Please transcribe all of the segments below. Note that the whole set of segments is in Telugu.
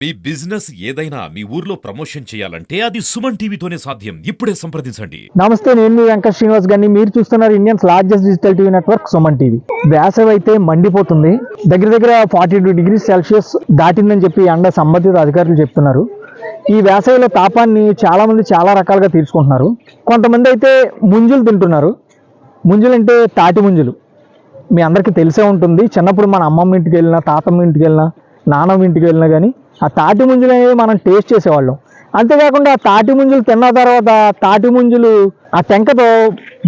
మీ బిజినెస్ ఏదైనా మీ ఊర్లో ప్రమోషన్ చేయాలంటే అది సుమన్ టీవీతోనే సాధ్యం. ఇప్పుడే సంప్రదించండి. నమస్తే, నేను మీ వెంకట శ్రీనివాస్ గారిని. మీరు చూస్తున్నారు Indians largest digital TV network Suman TV. వేసవి అయితే మండిపోతుంది. దగ్గర 42 డిగ్రీస్ సెల్సియస్ దాటిందని చెప్పి సంబంధిత అధికారులు చెప్తున్నారు. ఈ వేసవిలో తాపాన్ని చాలా మంది చాలా రకాలుగా తీర్చుకుంటున్నారు. కొంతమంది అయితే ముంజులు తింటున్నారు. ముంజులు అంటే తాటి ముంజులు మీ అందరికీ తెలిసే ఉంటుంది. చిన్నప్పుడు మన అమ్మమ్మ ఇంటికి వెళ్ళినా, తాతమ్మ ఇంటికి వెళ్ళినా, నానమ్మ ఇంటికి వెళ్ళినా కానీ ఆ తాటి ముంజులు అనేవి మనం టేస్ట్ చేసేవాళ్ళం. అంతేకాకుండా ఆ తాటి ముంజులు తిన్న తర్వాత తాటి ముంజులు ఆ టెంకతో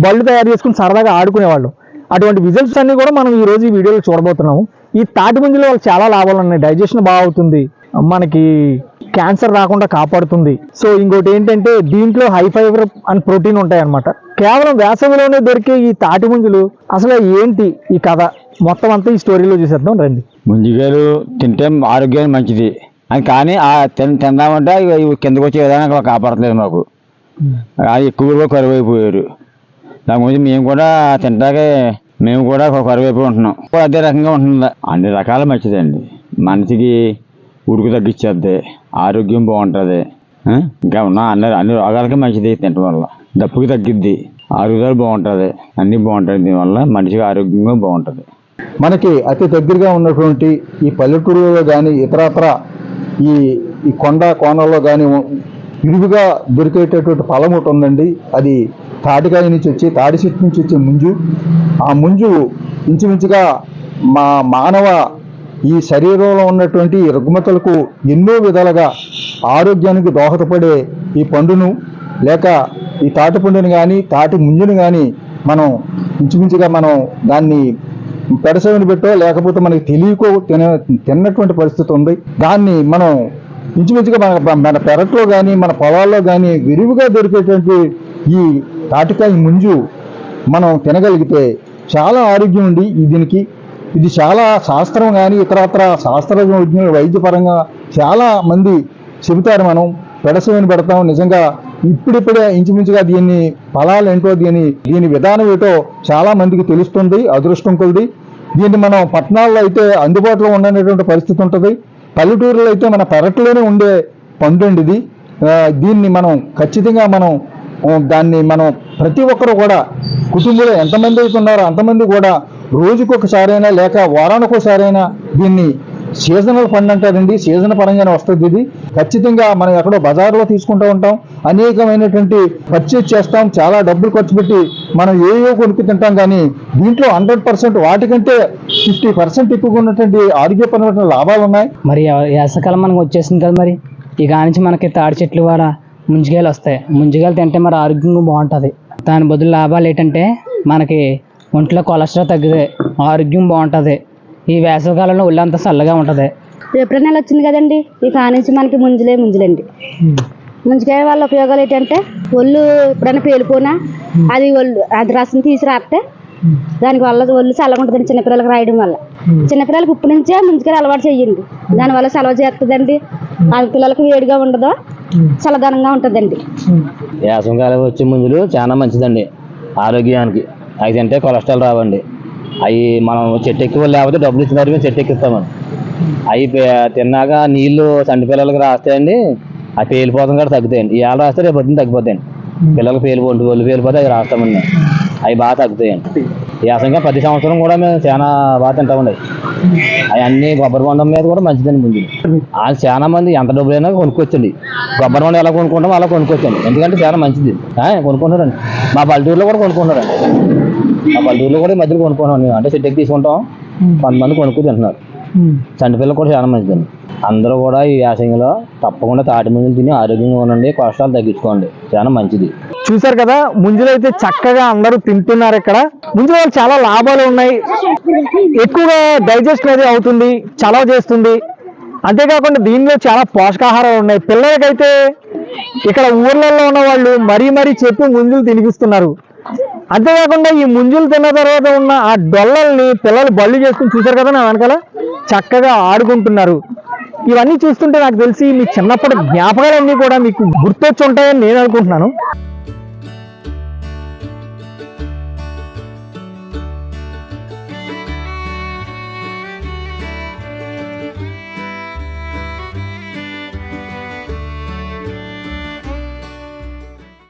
బళ్ళు తయారు చేసుకుని సరదాగా ఆడుకునేవాళ్ళం. అటువంటి విజువల్స్ అన్ని కూడా మనం ఈ రోజు ఈ వీడియోలో చూడబోతున్నాము. ఈ తాటి ముంజుల వల్ల చాలా లాభాలు ఉన్నాయి. డైజెషన్ బాగా అవుతుంది, మనకి క్యాన్సర్ రాకుండా కాపాడుతుంది. సో ఇంకోటి ఏంటంటే దీంట్లో హై ఫైబర్ అండ్ ప్రోటీన్ ఉంటాయి అన్నమాట. కేవలం వేసవిలోనే దొరికే ఈ తాటి ముంజులు అసలు ఏంటి ఈ కథ మొత్తం అంతా ఈ స్టోరీలో చూసేద్దాం రండి. ముంజికాయలు తింటే ఆరోగ్యానికి మంచిది అని, కానీ ఆ తిందామంటే కిందకు వచ్చే విధానం కాపాడలేదు మాకు. అది ఎక్కువగా కరువైపోయారు. దాని గురించి మేము కూడా తింటాకే మేము కూడా కరువైపోయి ఉంటున్నాం. అదే రకంగా ఉంటుందా, అన్ని రకాల మంచిదండి. మనిషికి ఉడుకు తగ్గించేద్ది, ఆరోగ్యం బాగుంటుంది. ఇంకా ఉన్న అన్ని రోగాలకి మంచిది తినడం వల్ల. దప్పుకి తగ్గిద్ది, ఆరోగ్యాలు బాగుంటుంది, అన్నీ బాగుంటుంది. దీనివల్ల మనిషికి ఆరోగ్యంగా బాగుంటుంది. మనకి అతి దగ్గరగా ఉన్నటువంటి ఈ పల్లెటూరులో కానీ ఇతరత్ర ఈ కొండ కోనల్లో కానీ విరివిగా దొరికేటటువంటి ఫలం ఒకటి ఉందండి. అది తాటికాయ నుంచి వచ్చి తాటి చెట్టు నుంచి వచ్చే ముంజు. ఆ ముంజు ఇంచుమించుగా మానవ ఈ శరీరంలో ఉన్నటువంటి రుగ్మతలకు ఎన్నో విధాలుగా ఆరోగ్యానికి దోహదపడే ఈ పండును లేక ఈ తాటి పండుని కానీ తాటి ముంజుని కానీ మనం ఇంచుమించుగా మనం దాన్ని పెడసవిని పెట్టో లేకపోతే మనకి తెలియకో తిన్నటువంటి పరిస్థితి ఉంది. దాన్ని మనం ఇంచుమించుగా మన పెరట్లో కానీ మన పొలాల్లో కానీ విరివిగా దొరికేటువంటి ఈ తాటికాయ ముంజు మనం తినగలిగితే చాలా ఆరోగ్యం ఉంది దీనికి. ఇది చాలా శాస్త్రం కానీ ఇతరత్ర శాస్త్రజ్ఞ వైద్యపరంగా చాలా మంది చెబుతారు. మనం పెడసవిని పెడతాం. నిజంగా ఇప్పుడిప్పుడే ఇంచుమించుగా దీన్ని ఫలాలు ఏంటో దీని విధానం ఏంటో చాలా మందికి తెలుస్తుంది. అదృష్టం కొద్ది దీన్ని మనం పట్టణాల్లో అయితే అందుబాటులో ఉండనేటువంటి పరిస్థితి ఉంటుంది. పల్లెటూరులో అయితే మన పెరట్లోనే ఉండే పండు అండి ఇది. దీన్ని మనం ఖచ్చితంగా దాన్ని ప్రతి ఒక్కరు కూడా కుటుంబంలో ఎంతమంది అయితే ఉన్నారో అంతమంది కూడా రోజుకొకసారైనా లేక వారానికి ఒకసారైనా దీన్ని సీజనల్ ఫండ్ అంటారండి. సీజన్ పరంగానే వస్తుంది ఇది. ఖచ్చితంగా మనం ఎక్కడో బజార్లో తీసుకుంటూ ఉంటాం, అనేకమైనటువంటి పర్చేజ్ చేస్తాం, చాలా డబ్బులు ఖర్చు పెట్టి మనం ఏవో కొనుక్కు తింటాం. కానీ దీంట్లో 100% వాటికంటే 50% ఎక్కువగా ఉన్నటువంటి ఆరోగ్యపరమైన లాభాలు ఉన్నాయి. మరి వేసవకాలం మనకు వచ్చేసింది కదా, మరి ఇక నుంచి మనకి తాడి చెట్లు కూడా ముంజికాయలు వస్తాయి. ముంజికాయలు తింటే మరి ఆరోగ్యంగా బాగుంటుంది. దాని బదులు లాభాలు ఏంటంటే మనకి ఒంట్లో కొలెస్ట్రాల్ తగ్గితే ఆరోగ్యం బాగుంటుంది. ఈ వేసవికాలంలో ఒళ్ళంతా చల్లగా ఉంటుంది. ఏప్రిల్ నెల వచ్చింది కదండి, ఇక నుంచి మనకి ముంజులండి. ముంజికాయ వల్ల ఉపయోగాలు ఏంటంటే ఒళ్ళు ఎప్పుడైనా పేలిపోయినా అది రసం తీసి రాస్తే దానికి వల్ల ఒళ్ళు చల్లగా ఉంటుందండి. చిన్నపిల్లలకు రాయడం వల్ల చిన్నపిల్లలకి ఇప్పటి నుంచే ముంజికాయలు అలవాటు చేయండి. దానివల్ల చలవ చేస్తుందండి. ఆ పిల్లలకు వేడిగా ఉండదు, చల్లదనంగా ఉంటుందండి. వేసవికాలం వచ్చే ముంజులు చాలా మంచిదండి ఆరోగ్యానికి. అవి తింటే కొలెస్ట్రాల్ రావండి. అవి మనం చెట్టు ఎక్కువ లేకపోతే డబ్బులు ఇచ్చిన మేము చెట్టు ఎక్కిస్తామని అవి తిన్నాక నీళ్లు చంటి పిల్లలకి రాస్తాయండి. అవి పేలిపోతాం కూడా తగ్గుతాయండి. ఇవాళ రాస్తే రేపు పొద్దున్న తగ్గిపోతాయండి. పిల్లలకి ఒళ్ళు పేలిపోతే అవి రాస్తామండి. అవి బాగా తగ్గుతాయండి. ఈ అసంగా 10 సంవత్సరం కూడా మేము చాలా బాగా తింటామండి. అవి అన్ని కొబ్బరి బొండం మీద కూడా మంచిదండి ముందు. వాళ్ళు చాలా మంది ఎంత డబ్బులైనా కొనుక్కొచ్చండి. కొబ్బరి బొండం ఎలా కొనుక్కుంటామో అలా కొనుక్కొచ్చండి. ఎందుకంటే చాలా మంచిది కొనుక్కుంటారండి. మా పల్లెటూరులో కూడా కొనుక్కుంటారండి. మా పల్లెటూరులో కూడా ఈ మధ్యలో కొనుక్కుంటాం. అంటే చెట్టుకి తీసుకుంటాం, కొంతమంది కొనుక్కు తింటున్నారు. చంటి పిల్లలు కూడా చాలా మంచిదండి. అందరూ కూడా ఈ వేసవిలో తప్పకుండా తాటి ముంజులు తిని ఆరోగ్యంగా ఉండండి, కొలెస్ట్రాల్ తగ్గించుకోండి, చాలా మంచిది. చూసారు కదా, ముంజులు అయితే చక్కగా అందరూ తింటున్నారు. ఇక్కడ ముంజుల వల్ల చాలా లాభాలు ఉన్నాయి. ఎక్కువగా డైజెస్ట్ అనేది అవుతుంది, చలవ చేస్తుంది. అంతేకాకుండా దీనిలో చాలా పోషకాహారాలు ఉన్నాయి. పిల్లలకైతే ఇక్కడ ఊర్లలో ఉన్న వాళ్ళు మరీ చెప్పి ముంజులు తినిపిస్తున్నారు. అంతేకాకుండా ఈ ముంజులు తిన్న తర్వాత ఉన్న ఆ డొల్లల్ని పిల్లలు బళ్ళు చేసుకుని చూసారు కదా నా వెనకాల చక్కగా ఆడుకుంటున్నారు. ఇవన్నీ చూస్తుంటే నాకు తెలిసి మీ చిన్నప్పటి జ్ఞాపకాలన్నీ కూడా మీకు గుర్తొచ్చి ఉంటాయని నేను అనుకుంటున్నాను.